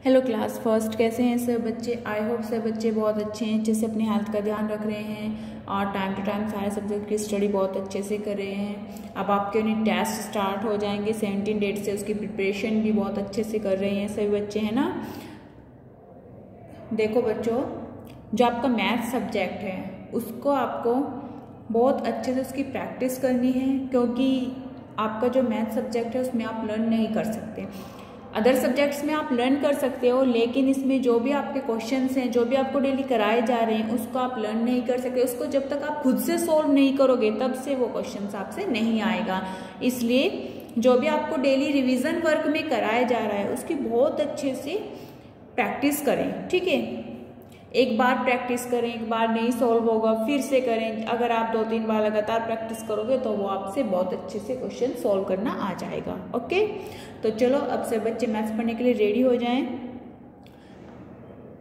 Hello class first, कैसे हैं सब बच्चे। आई होप सब बच्चे बहुत अच्छे हैं, अच्छे से अपने हेल्थ का ध्यान रख रहे हैं और टाइम टू टाइम सारे सब्जेक्ट की स्टडी बहुत अच्छे से कर रहे हैं। अब आपके उन्हें टेस्ट स्टार्ट हो जाएंगे 17 डेट से, उसकी प्रिपरेशन भी बहुत अच्छे से कर रहे हैं सभी बच्चे, है ना। देखो बच्चों, जो आपका मैथ सब्जेक्ट है उसको आपको बहुत अच्छे से उसकी प्रैक्टिस करनी है, क्योंकि आपका जो मैथ सब्जेक्ट है उसमें आप लर्न नहीं कर सकते। अदर सब्जेक्ट्स में आप लर्न कर सकते हो, लेकिन इसमें जो भी आपके क्वेश्चंस हैं, जो भी आपको डेली कराए जा रहे हैं, उसको आप लर्न नहीं कर सकते। उसको जब तक आप खुद से सॉल्व नहीं करोगे तब से वो क्वेश्चंस आपसे नहीं आएगा। इसलिए जो भी आपको डेली रिवीजन वर्क में कराया जा रहा है उसकी बहुत अच्छे से प्रैक्टिस करें, ठीक है। एक बार प्रैक्टिस करें, एक बार नहीं सॉल्व होगा फिर से करें। अगर आप 2-3 बार लगातार प्रैक्टिस करोगे तो वो आपसे बहुत अच्छे से क्वेश्चन सॉल्व करना आ जाएगा। ओके, तो चलो अब से बच्चे मैथ्स पढ़ने के लिए रेडी हो जाएं।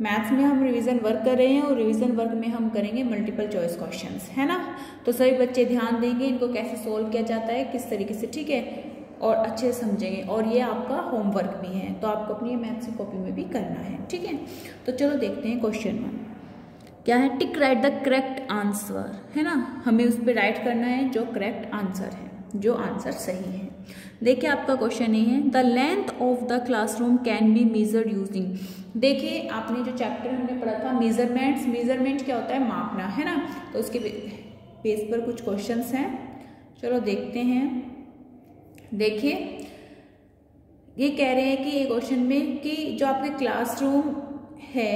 मैथ्स में हम रिवीजन वर्क कर रहे हैं और रिवीजन वर्क में हम करेंगे मल्टीपल चॉइस क्वेश्चंस, है ना। तो सभी बच्चे ध्यान देंगे इनको कैसे सोल्व किया जाता है, किस तरीके से, ठीक है, और अच्छे से समझेंगे। और ये आपका होमवर्क भी है, तो आपको अपनी मैथ्स की कॉपी में भी करना है, ठीक है। तो चलो देखते हैं क्वेश्चन 1 क्या है। टिक राइट द करेक्ट आंसर, है ना। हमें उस पर राइट करना है जो करेक्ट आंसर है, जो आंसर सही है। देखिए आपका क्वेश्चन ये है, the length of the classroom can be measured using. देखिए आपने जो चैप्टर हमने पढ़ा था मेजरमेंट्स, मेजरमेंट क्या होता है, मापना, है ना। तो उसके बेस पर कुछ क्वेश्चंस हैं, चलो देखते हैं। देखिए ये कह रहे हैं कि ये क्वेश्चन में कि जो आपके क्लासरूम है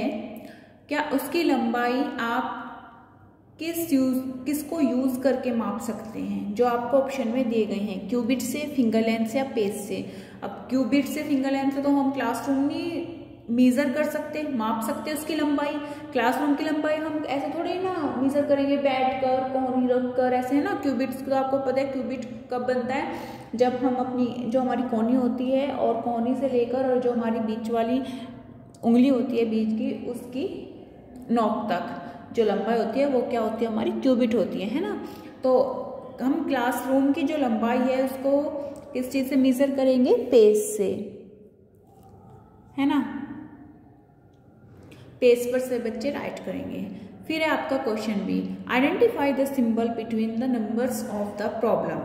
क्या उसकी लंबाई आप किसको यूज करके माप सकते हैं। जो आपको ऑप्शन में दिए गए हैं, क्यूबिट से, फिंगर लेंथ से या पेज से। अब क्यूबिट से, फिंगर लेंथ से तो हम क्लासरूम में मेजर कर सकते हैं, माप सकते हैं उसकी लंबाई। क्लासरूम की लंबाई हम ऐसे थोड़े ना मेजर करेंगे बैठकर, कोहनी रखकर, ऐसे, है ना। क्यूबिट तो आपको पता है क्यूबिट कब बनता है, जब हम अपनी जो हमारी कोहनी होती है और कोहनी से लेकर और जो हमारी बीच वाली उंगली होती है बीच की, उसकी नोक तक जो लंबाई होती है वो क्या होती है, हमारी क्यूबिट होती है ना। तो हम क्लासरूम की जो लंबाई है उसको किस चीज से मेजर करेंगे, पेज से, है ना। पेज पर से बच्चे राइट करेंगे। फिर है आपका question B, identify the symbol between the numbers of the problem.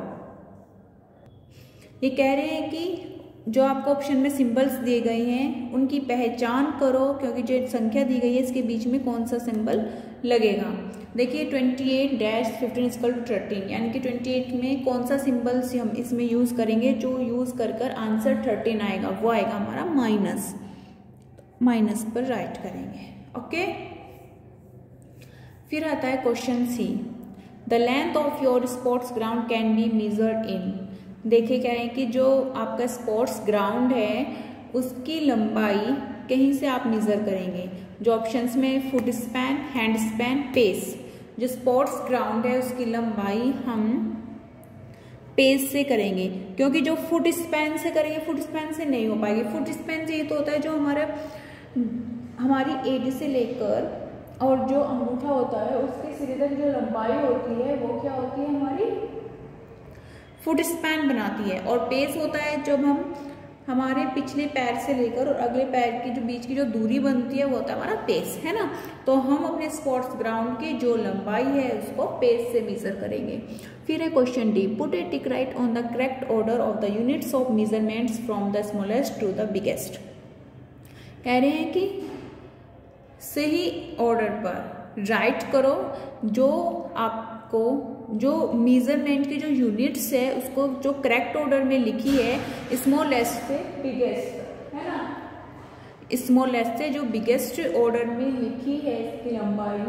ये कह रहे हैं कि जो आपको ऑप्शन में सिंबल्स दिए गए हैं उनकी पहचान करो, क्योंकि जो संख्या दी गई है इसके बीच में कौन सा सिंबल लगेगा। देखिए 28-15 = 13, यानी कि 28 में कौन सा सिंबल हम इसमें यूज करेंगे, जो यूज कर आंसर 13 आएगा, वो आएगा हमारा माइनस। माइनस पर राइट करेंगे, ओके। फिर आता है question C, the length of your sports ground can be measured in. देखिए कह रहे हैं कि जो आपका स्पोर्ट्स ग्राउंड है उसकी लंबाई कहीं से आप मेजर करेंगे। जो ऑप्शंस में foot span, hand span, pace. जो स्पोर्ट्स ग्राउंड है उसकी लंबाई हम पेज से करेंगे, क्योंकि जो फुट स्पैन से करेंगे, फुट स्पैन से नहीं हो पाएगी। फुट स्पैन से ये तो होता है जो हमारी एज से लेकर और जो अंगूठा होता है उसके सिरे तक जो लंबाई होती है वो क्या होती है, हमारी फुट स्पैन बनाती है। और पेस होता है जब हम हमारे पिछले पैर से लेकर और अगले पैर की जो बीच की जो दूरी बनती है वो होता है हमारा पेस, है ना। तो हम अपने स्पोर्ट्स ग्राउंड की जो लंबाई है उसको पेस से मेजर करेंगे। फिर है question D, put a tick right on the correct order of the units of measurements from the smallest to the biggest. कह रहे हैं कि सही ऑर्डर पर राइट करो, जो आपको जो मेजरमेंट की जो यूनिट्स है उसको जो करेक्ट ऑर्डर में लिखी है, स्मॉलेस्ट से बिगेस्ट, है ना। स्मॉलेस्ट से जो बिगेस्ट ऑर्डर में लिखी है इसकी लंबाई,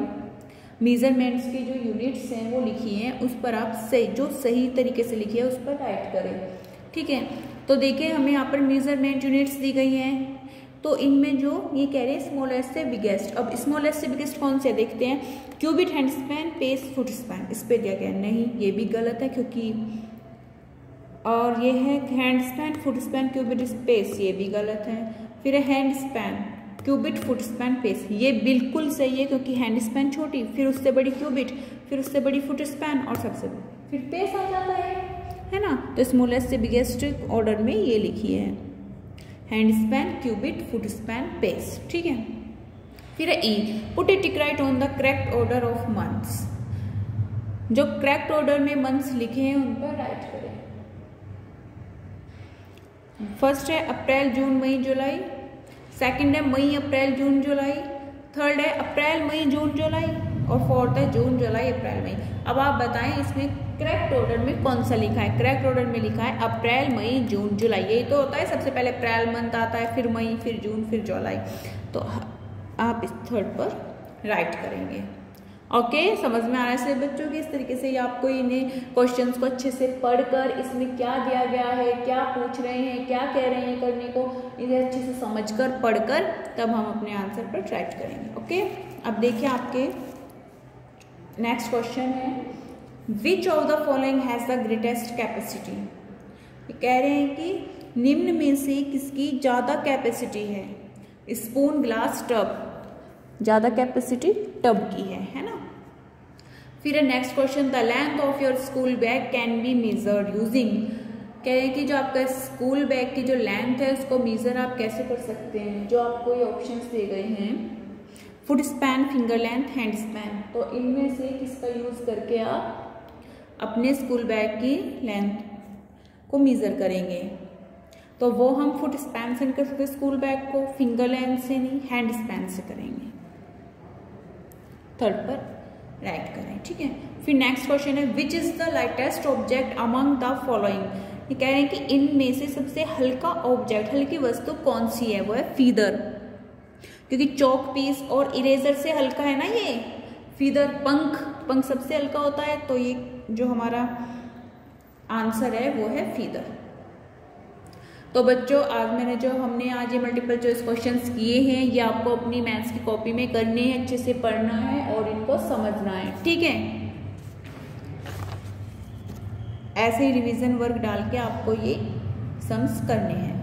मेजरमेंट्स की जो यूनिट्स हैं वो लिखी हैं, उस पर आप सही, जो सही तरीके से लिखी है उस पर राइट करें, ठीक है। तो देखिए हमें यहाँ पर मेजरमेंट यूनिट्स दी गई हैं, तो इनमें जो ये कह रहे हैं स्मॉलेस्ट से बिगेस्ट। अब स्मॉलेस्ट से बिगेस्ट कौन से देखते हैं, cubit, hand span, pace, foot span. इस पे दिया गया नहीं, ये भी गलत है, क्योंकि और ये है hand span, foot span, cubit, pace, ये भी गलत है। फिर है hand span, cubit, foot span, pace, ये बिल्कुल सही है, क्योंकि हैंड स्पैन छोटी, फिर उससे बड़ी क्यूबिट, फिर उससे बड़ी फुट स्पैन और सबसे फिर पेस आ जाता है ना। तो स्मॉलेस्ट से बिगेस्ट ऑर्डर में ये लिखी है। Hand span, cubit, foot span, pace. ठीक है, फिर है E, put a tick right on the correct order of months. जो करेक्ट ऑर्डर में मंथ्स लिखे हैं उन पर राइट करें। फर्स्ट है अप्रैल, जून, मई, जुलाई। सेकंड है मई, अप्रैल, जून, जुलाई। थर्ड है अप्रैल, मई, जून, जुलाई। और फोर्थ है जून, जुलाई, अप्रैल, मई। अब आप बताएं इसमें करेक्ट ऑर्डर में कौन सा लिखा है। करेक्ट ऑर्डर में लिखा है अप्रैल, मई, जून, जुलाई। यही तो होता है, सबसे पहले अप्रैल मंथ आता है, फिर मई, फिर जून, फिर जुलाई। तो आप इस थर्ड पर राइट करेंगे। ओके, समझ में आ रहा है से बच्चों की इस तरीके से आपको इन्हें क्वेश्चंस को अच्छे से पढ़कर इसमें क्या दिया गया है, क्या पूछ रहे हैं, क्या कह रहे हैं करने को, इन्हें अच्छे से समझकर पढ़कर तब हम अपने आंसर पर राइट करेंगे। ओके, अब देखिए आपके नेक्स्ट क्वेश्चन है which of the following has the greatest capacity. कह रहे हैं कि निम्न में से किसकी ज्यादा कैपेसिटी है। Spoon, glass, tub. ज्यादा कैपेसिटी टब की है ना। फिर next question the length of your school bag can be measured using. कह रहे हैं कि जो आपका स्कूल बैग की जो लेंथ है उसको मेजर आप कैसे कर सकते हैं। जो आपको ये ऑप्शंस दिए गए हैं foot span, finger length, hand span. तो इनमें से किसका यूज करके आप अपने स्कूल बैग की लेंथ को मेजर करेंगे। तो वो हम फुट स्पैन से कर सकते स्कूल बैग को, फिंगर लेंथ से नहीं, हैंड स्पैन से करेंगे। थर्ड पर राइट करें। ठीक है, फिर नेक्स्ट क्वेश्चन है which is the lightest object among the following. ये कह रहे हैं कि इनमें से सबसे हल्का ऑब्जेक्ट, हल्की वस्तु कौन सी है। वो है फीदर, क्योंकि चौक पीस और इरेजर से हल्का है ना ये फीदर। पंख सबसे हल्का होता है, तो ये जो हमारा आंसर है वो है फीदर। तो बच्चों हमने आज ये मल्टीपल चॉइस क्वेश्चंस किए हैं, ये आपको अपनी मैथ्स की कॉपी में करने हैं, अच्छे से पढ़ना है और इनको समझना है। ठीक है, ऐसे ही रिवीजन वर्क डाल के आपको ये सम्स करने हैं।